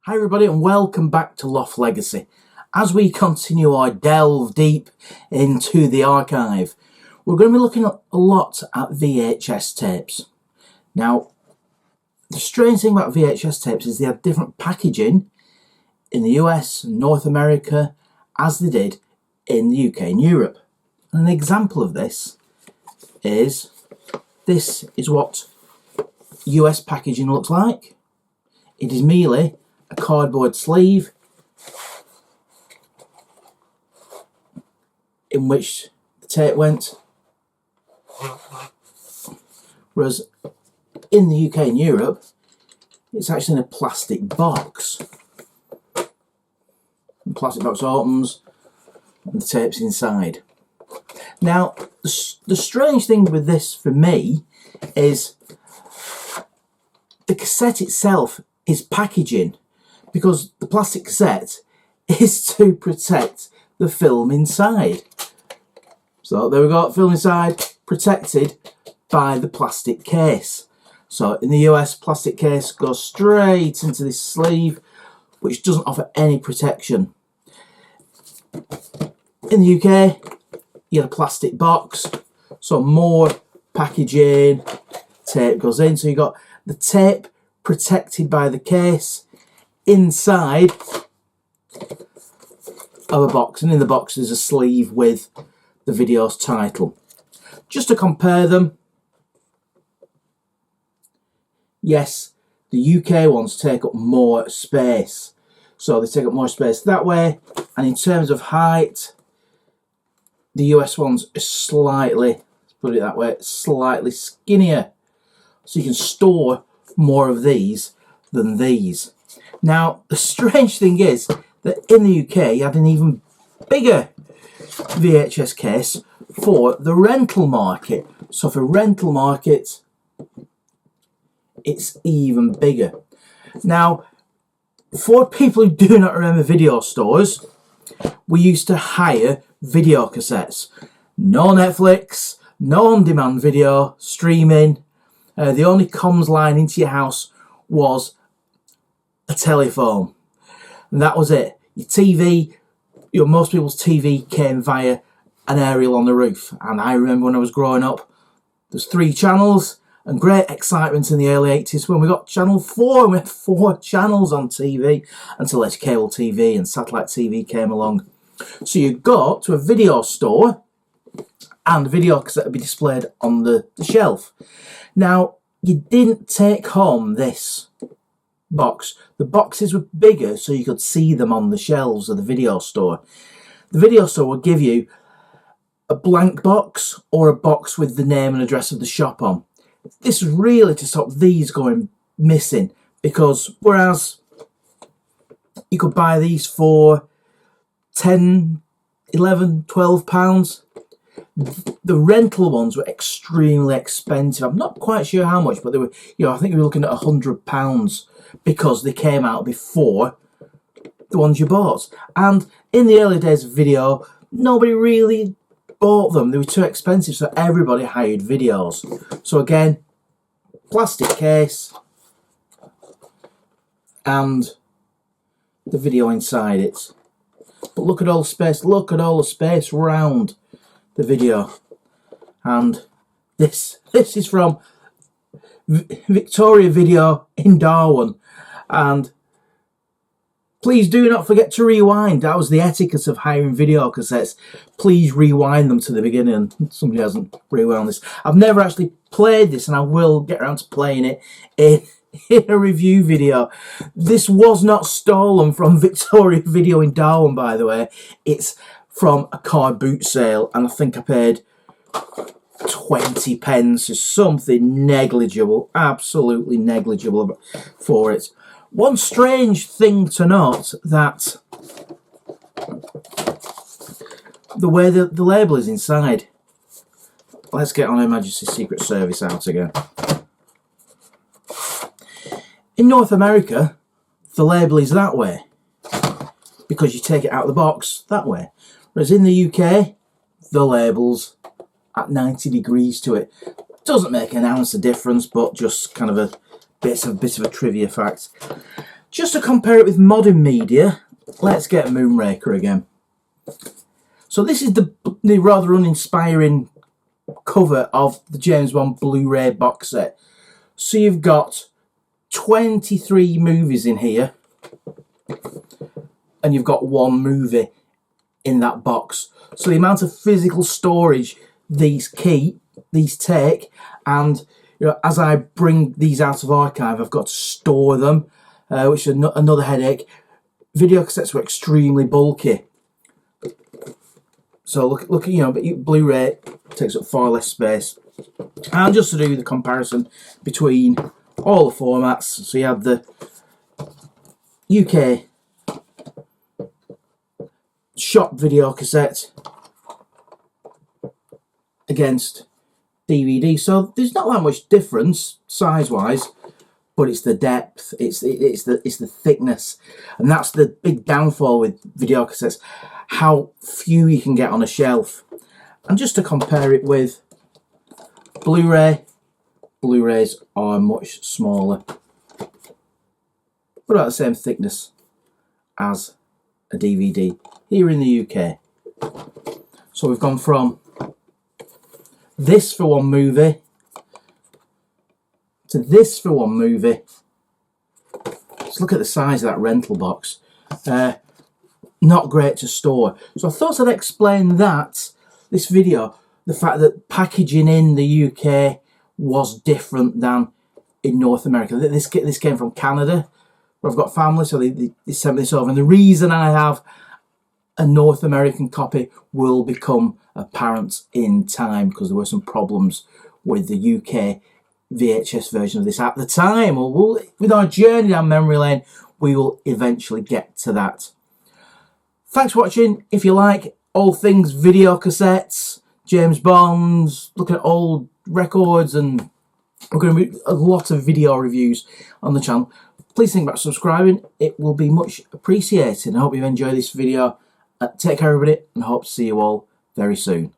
Hi everybody and welcome back to Loft Legacy. As we continue our delve deep into the archive, we're going to be looking a lot at VHS tapes. Now, the strange thing about VHS tapes is they have different packaging in the US and North America as they did in the UK and Europe. And an example of this is what US packaging looks like. It is merely a cardboard sleeve in which the tape went, whereas in the UK and Europe it's actually in a plastic box. The plastic box opens and the tape's inside. Now the strange thing with this for me is the cassette itself is packaging, because the plastic cassette is to protect the film inside. So there we go, film inside protected by the plastic case. So in the US, plastic case goes straight into this sleeve, which doesn't offer any protection. In the UK, you have a plastic box, so more packaging, tape goes in. So you got the tape protected by the case inside of a box, and in the box is a sleeve with the video's title. Just to compare them, yes, the UK ones take up more space, so they take up more space that way, and in terms of height, the US ones are slightly, let's put it that way, slightly skinnier, so you can store more of these than these. Now, the strange thing is that in the UK, you had an even bigger VHS case for the rental market. So for rental market, it's even bigger. Now, for people who do not remember video stores, we used to hire video cassettes. No Netflix, no on-demand video, streaming. The only comms line into your house was a telephone, and that was it. Your TV, most people's TV came via an aerial on the roof. And I remember when I was growing up, there's 3 channels, and great excitement in the early 80s when we got channel 4, and we had 4 channels on TV until there's cable TV and satellite TV came along. So you go to a video store and the video cassette would be displayed on the shelf. Now, you didn't take home this box. The boxes were bigger so you could see them on the shelves of the video store. The video store would give you a blank box or a box with the name and address of the shop on. This is really to stop these going missing, because whereas you could buy these for 10, 11, 12 pounds, the rental ones were extremely expensive. I'm not quite sure how much, but they were, I think we were looking at £100 because they came out before the ones you bought. And in the early days of video, nobody really bought them. They were too expensive, so everybody hired videos. So again, plastic case and the video inside it. But look at all the space around the video. And this is from Victoria Video in Darwin, and please do not forget to rewind. That was the etiquette of hiring video cassettes. Please rewind them to the beginning. Somebody hasn't rewound this. I've never actually played this, and I will get around to playing it in a review video. This was not stolen from Victoria Video in Darwin, by the way. It's from a car boot sale, and I think I paid 20 pence or something negligible, absolutely negligible for it. One strange thing to note, that the way the label is inside. Let's get on Her Majesty's Secret Service out again. In North America, the label is that way, because you take it out of the box that way. Whereas in the UK, the label's at 90 degrees to it. Doesn't make an ounce of difference, but just kind of a bit of a trivia fact. Just to compare it with modern media, let's get Moonraker again. So this is the rather uninspiring cover of the James Bond Blu-ray box set. So you've got 23 movies in here, and you've got one movie in that box. So the amount of physical storage these take, and you know, as I bring these out of archive, I've got to store them, which is another headache. Video cassettes were extremely bulky. So look, you know, but Blu-ray takes up far less space. And just to do the comparison between all the formats, so you have the UK shop video cassette against DVD. So there's not that much difference size-wise, but it's the depth, it's the thickness, and that's the big downfall with video cassettes. How few you can get on a shelf. And just to compare it with Blu-rays are much smaller, but about the same thickness as a DVD here in the UK. So we've gone from this for one movie to this for one movie. Just look at the size of that rental box. Not great to store. So I thought I'd explain this video, the fact that packaging in the UK was different than in North America. This came from Canada, where I've got family, so they sent me this over. And the reason I have a North American copy will become apparent in time, because there were some problems with the UK VHS version of this at the time. With our journey down memory lane, we will eventually get to that. Thanks for watching. If you like all things video cassettes, James Bonds, looking at old records, and we're going to be a lot of video reviews on the channel, please think about subscribing. It will be much appreciated. I hope you've enjoyed this video. Take care everybody, and I hope to see you all very soon.